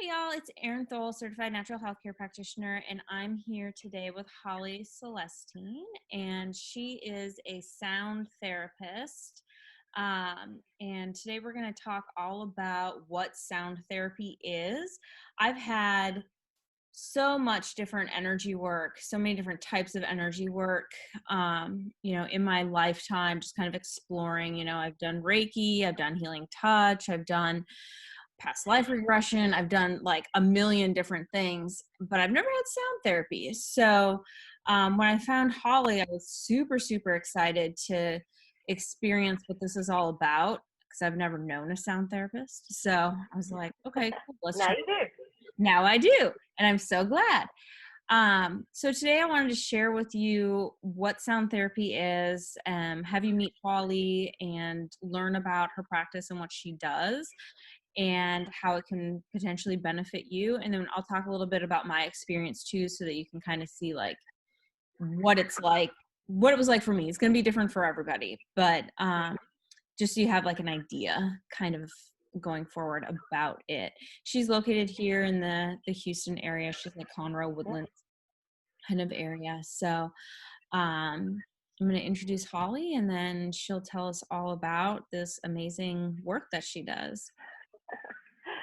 Hey y'all, it's Erin Thole, certified natural healthcare practitioner, and I'm here today with Holly Celestine, and she is a sound therapist. And today we're going to talk all about what sound therapy is. I've had so much different energy work, so many different types of energy work, in my lifetime, just kind of exploring. I've done Reiki, I've done healing touch, I've done past life regression. I've done like a million different things, but I've never had sound therapy. So when I found Holly, I was super, super excited to experience what this is all about because I've never known a sound therapist. So I was like, okay, cool, let's Now try. you do. Now I do, and I'm so glad. So today I wanted to share with you what sound therapy is, have you meet Holly and learn about her practice and what she does and how it can potentially benefit you. And then I'll talk a little bit about my experience too, so that you can kind of see like what it's like, what it was like for me. It's going to be different for everybody, but just so you have like an idea kind of going forward about it. She's located here in the Houston area. She's like Conroe Woodlands kind of area. So I'm going to introduce Holly, and then she'll tell us all about this amazing work that she does.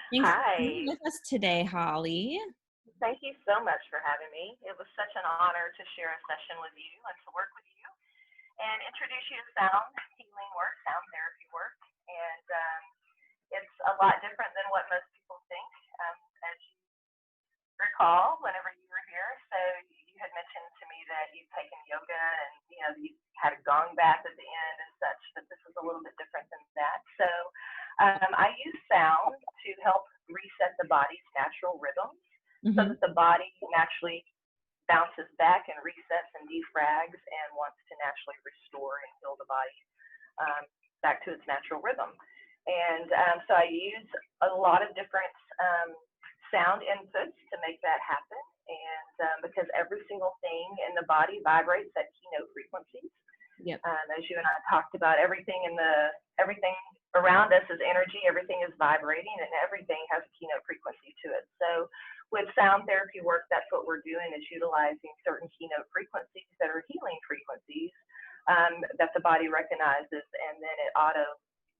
Thanks for being Hi. with us today, Holly. Thank you so much for having me. It was such an honor to share a session with you and to work with you and introduce you to sound healing work, sound therapy work. And it's a lot different than what most people think. As you recall, whenever you were here, so you had mentioned to me that you've taken yoga and, you had a gong bath at the end and such, but this is a little bit different than that. So I use sound to help reset the body's natural rhythms so Mm-hmm. that the body naturally bounces back and resets and defrags and wants to naturally restore and heal the body back to its natural rhythm. And so I use a lot of different sound inputs to make that happen. And because every single thing in the body vibrates at keynote frequencies. Yep. As you and I talked about, everything around us is energy, everything is vibrating, and everything has a keynote frequency to it. So with sound therapy work, that's what we're doing, is utilizing certain keynote frequencies that are healing frequencies that the body recognizes, and then it auto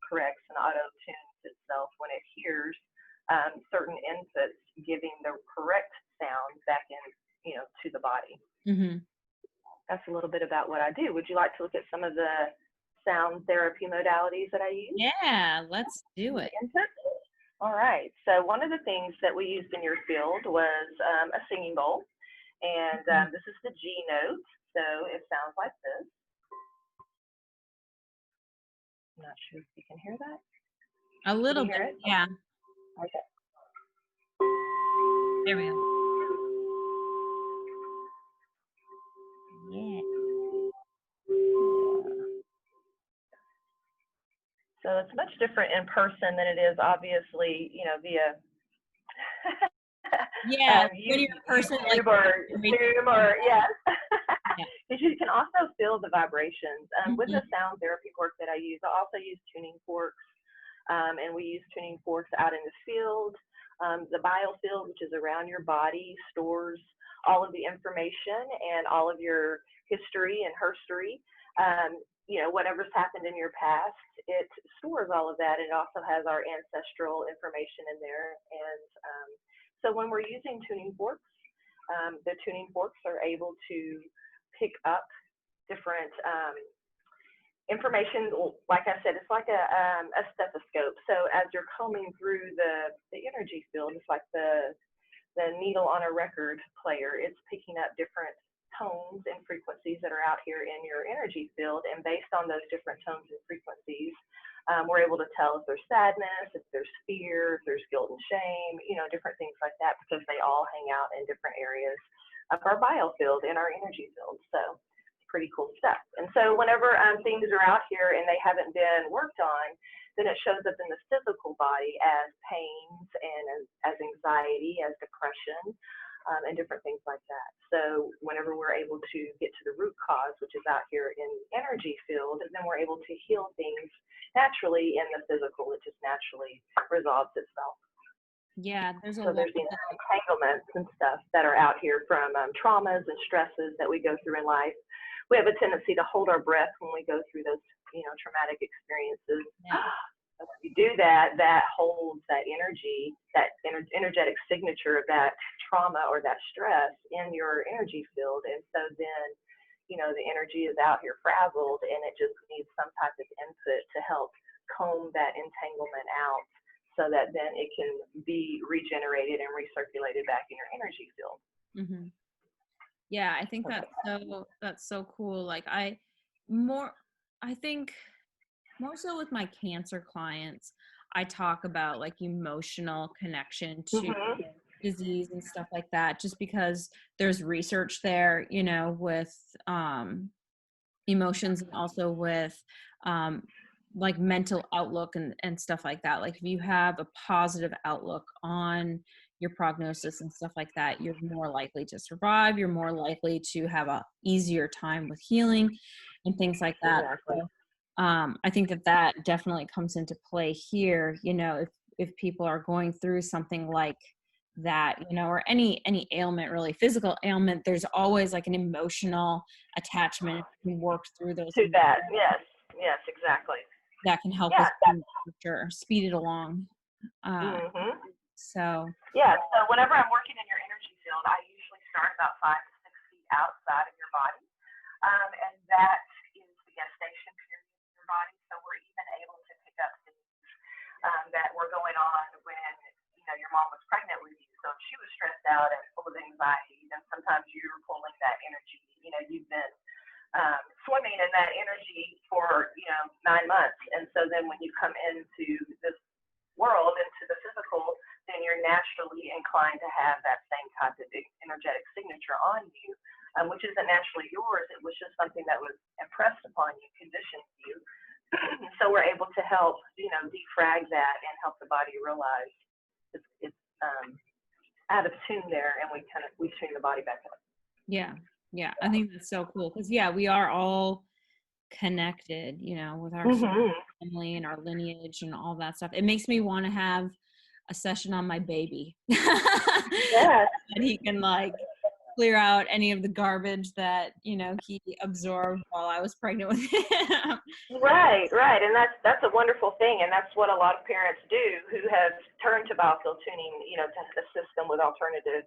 corrects and auto tunes itself when it hears certain inputs, giving the correct sound back in, to the body. Mm-hmm. That's a little bit about what I do. Would you like to look at some of the sound therapy modalities that I use? Yeah, let's do it. Input? All right. So one of the things that we used in your field was a singing bowl. And this is the G note. So it sounds like this. I'm not sure if you can hear that. A little Can you bit. hear it? Yeah. Okay. There we go. Yeah. So it's much different in person than it is, obviously, via Yeah. When you're a person like YouTube or Zoom or yes. yeah. Because you can also feel the vibrations. With Mm-hmm. the sound therapy work that I use, I also use tuning forks, and we use tuning forks out in the field. The biofield, which is around your body, stores all of the information and all of your history and herstory. Whatever's happened in your past, it stores all of that. It also has our ancestral information in there. And so when we're using tuning forks, the tuning forks are able to pick up different information. Like I said, it's like a stethoscope. So as you're combing through the energy field, it's like the needle on a record player. It's picking up different tones and frequencies that are out here in your energy field. And based on those different tones and frequencies, we're able to tell if there's sadness, if there's fear, if there's guilt and shame, different things like that, because they all hang out in different areas of our biofield and our energy field. So it's pretty cool stuff. And so whenever things are out here and they haven't been worked on, then it shows up in the physical body as pains and as anxiety, as depression, and different things like that. So whenever we're able to get to the root cause, which is out here in the energy field, then we're able to heal things naturally in the physical. It just naturally resolves itself. Yeah, there's a So lot there's, you know, of, entanglements and stuff that are out here from traumas and stresses that we go through in life. We have a tendency to hold our breath when we go through those, you know, traumatic experiences. yeah. When you do that, that holds that energy, that energetic signature of that trauma or that stress in your energy field. And so then, you know, the energy is out here frazzled and it just needs some type of input to help comb that entanglement out so that then it can be regenerated and recirculated back in your energy field. Hmm. Yeah, I think that's so cool. Like more I think more so with my cancer clients, I talk about like emotional connection to Mm-hmm. disease and stuff like that, just because there's research there, you know, with emotions and also with um, like mental outlook and stuff like that. Like if you have a positive outlook on your prognosis and stuff like that, you're more likely to survive. You're more likely to have a easier time with healing and things like that. Exactly. So, I think that definitely comes into play here. You know, if people are going through something like that, you know, or any ailment, really physical ailment, there's always like an emotional attachment. You can work through those To that, yes, yes, exactly. that can help Yeah. with things for sure, speed it along. Uh, Mm-hmm. so Yeah. So whenever I'm working in your energy field, I usually start about 5 to 6 feet outside of your body, and that is the gestation period of your body. So we're even able to pick up things that were going on when you know your mom was pregnant with you. So if she was stressed out and full of anxiety, then sometimes you're pulling that energy. You know, you've been swimming in that energy for 9 months, and so then when you come into this world, into the physical, then you're naturally inclined to have that same type of energetic signature on you, which isn't naturally yours. It was just something that was impressed upon you, conditioned you. So we're able to help, defrag that and help the body realize it's out of tune there, and we tune the body back up. yeah, yeah, I think that's so cool because yeah, we are all connected, you know, with our Mm-hmm. family and our lineage and all that stuff. It makes me want to have a session on my baby. Yes. And he can like clear out any of the garbage that, you know, he absorbed while I was pregnant with him. Right, right, and that's a wonderful thing, and that's what a lot of parents do who have turned to biofield tuning, to assist them with alternative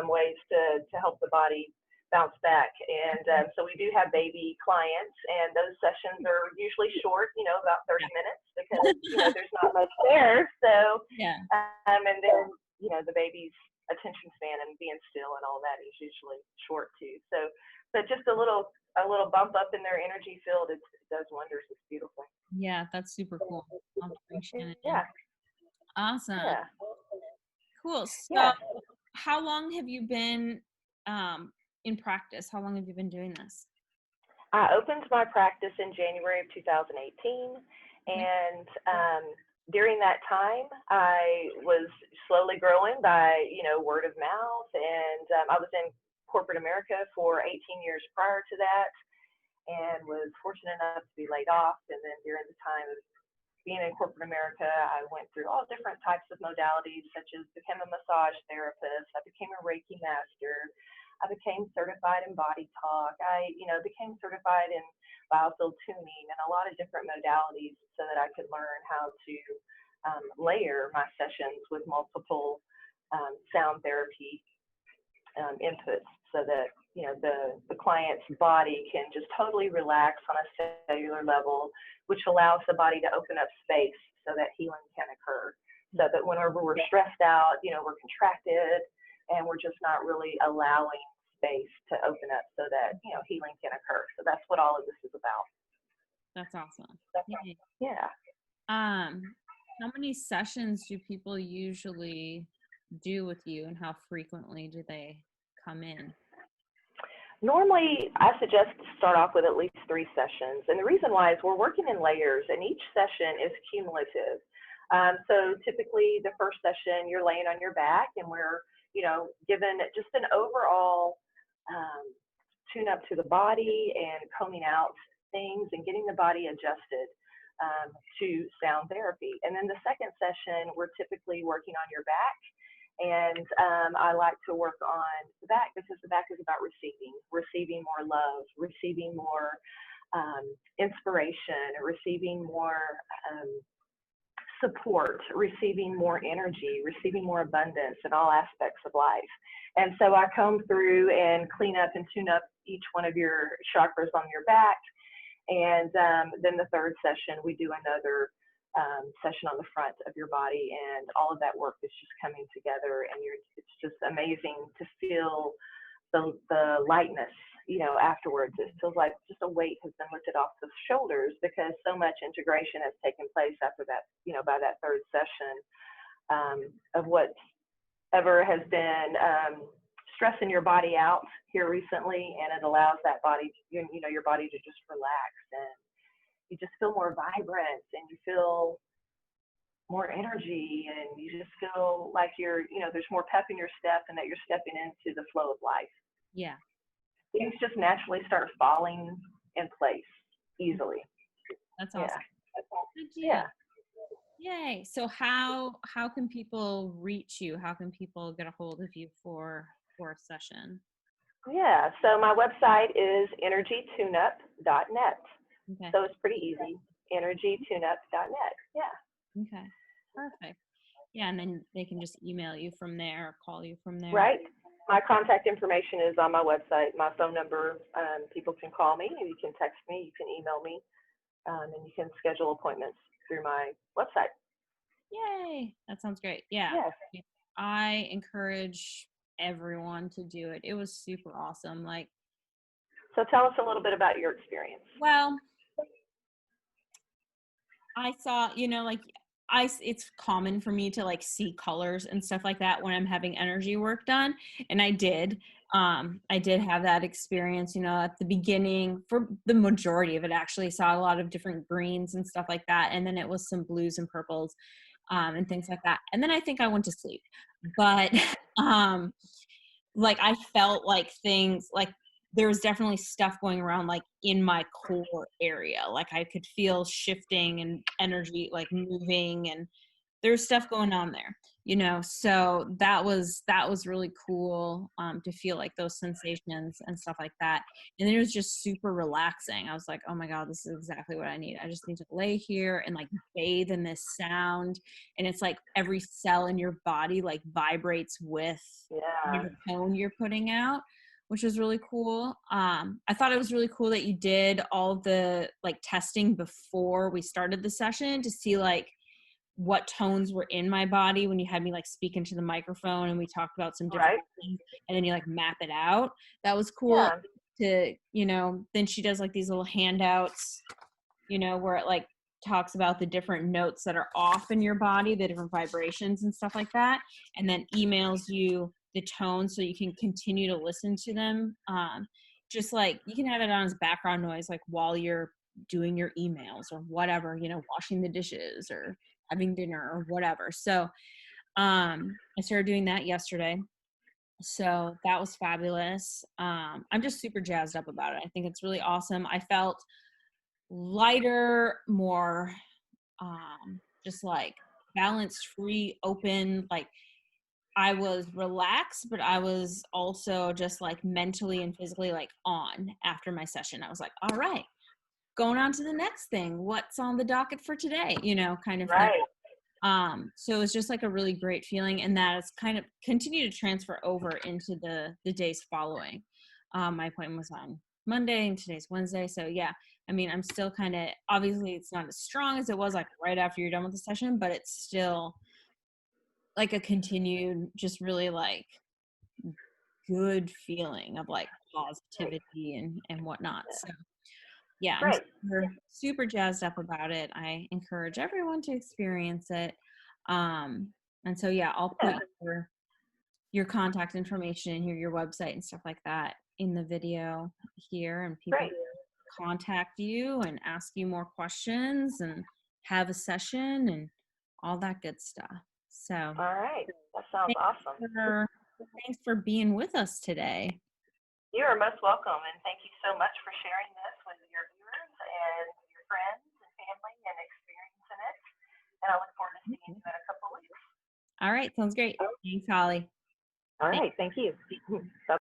ways to help the body bounce back. And so we do have baby clients, and those sessions are usually short, about 30 minutes because there's not much there. So, Yeah. and then the baby's attention span and being still and all that is usually short too. So, but just a little bump up in their energy field, it does wonders. It's beautiful. Yeah, that's super cool. I'll bring Shannon in. Yeah, Awesome. yeah, Cool. So yeah. how long have you been in practice? How long have you been doing this? I opened my practice in January of 2018, Okay. and during that time, I was slowly growing by word of mouth, and I was in corporate America for 18 years prior to that, and was fortunate enough to be laid off. And then during the time of being in corporate America, I went through all different types of modalities, such as became a massage therapist, I became a Reiki master, I became certified in body talk, I, became certified in biofield tuning and a lot of different modalities so that I could learn how to layer my sessions with multiple sound therapy inputs so that the client's body can just totally relax on a cellular level, which allows the body to open up space so that healing can occur. So that whenever we're stressed out, we're contracted and we're just not really allowing space to open up so that healing can occur. So that's what all of this is about. That's awesome. That's, Yay. yeah. How many sessions do people usually do with you and how frequently do they come in? Normally, I suggest to start off with at least 3 sessions. And the reason why is we're working in layers, and each session is cumulative. So typically, the first session, you're laying on your back, and we're, given just an overall tune up to the body and combing out things and getting the body adjusted. to sound therapy. And then the second session, we're typically working on your back. And I like to work on the back because the back is about receiving more love, receiving more inspiration, receiving more support, receiving more energy, receiving more abundance in all aspects of life. And so I comb through and clean up and tune up each one of your chakras on your back. And then the third session, we do another session on the front of your body, and all of that work is just coming together, and it's just amazing to feel the lightness, afterwards. It feels like just a weight has been lifted off the shoulders because so much integration has taken place after that, by that third session of whatever has been stressing your body out here recently, and it allows that body, your body to just relax, and you just feel more vibrant, and you feel more energy, and you just feel like there's more pep in your step, and that you're stepping into the flow of life. Yeah. Things just naturally start falling in place easily. That's awesome. Yeah. Yay. So how can people reach you? How can people get a hold of you for a session? Yeah. So my website is energytuneup.net. Okay. So it's pretty easy. energytuneup.net. Yeah. Okay. Perfect. Yeah, and then they can just email you from there or call you from there. Right. My contact information is on my website. My phone number, people can call me, you can text me, you can email me, and you can schedule appointments through my website. Yay. That sounds great. Yeah. Yes. I encourage everyone to do it. It was super awesome. So tell us a little bit about your experience. Well, I saw, it's common for me to see colors and stuff like that when I'm having energy work done. And I did have that experience, at the beginning. For the majority of it, actually saw a lot of different greens and stuff like that. And then it was some blues and purples, and things like that. And then I think I went to sleep, but, I felt like things there was definitely stuff going around in my core area. I could feel shifting and energy moving, and there's stuff going on there, so that was really cool to feel those sensations and stuff like that. And then it was just super relaxing. I was like, oh my God, this is exactly what I need. I just need to lay here and bathe in this sound, and it's every cell in your body vibrates with the tone you're putting out, which was really cool. I thought it was really cool that you did all the testing before we started the session to see what tones were in my body when you had me speak into the microphone, and we talked about some different things, and then you map it out. That was cool. To then she does these little handouts, where it talks about the different notes that are off in your body, the different vibrations and stuff like that, and then emails you the tones so you can continue to listen to them. Just you can have it on as background noise while you're doing your emails or whatever, washing the dishes or having dinner or whatever. So I started doing that yesterday. So that was fabulous. I'm just super jazzed up about it. I think it's really awesome. I felt lighter, more just balanced, free, open. I was relaxed, but I was also just mentally and physically on after my session. I was like, all right, going on to the next thing. What's on the docket for today? Kind of thing. So it was just a really great feeling, and that has kind of continued to transfer over into the days following. My appointment was on Monday and today's Wednesday. So yeah, I mean, I'm still kind of, obviously it's not as strong as it was right after you're done with the session, but it's still a continued, just really good feeling of positivity and whatnot. So yeah, I'm super jazzed up about it. I encourage everyone to experience it. And so yeah, I'll put your contact information in here, your website and stuff like that in the video here, and people can contact you and ask you more questions and have a session and all that good stuff. So all right, that sounds awesome. Thanks for being with us today. You are most welcome, and thank you so much for sharing this with your viewers and your friends and family, and and I look forward to seeing you in a couple of weeks. All right. Sounds great. Thanks, Holly. All right. Thank you. Bye.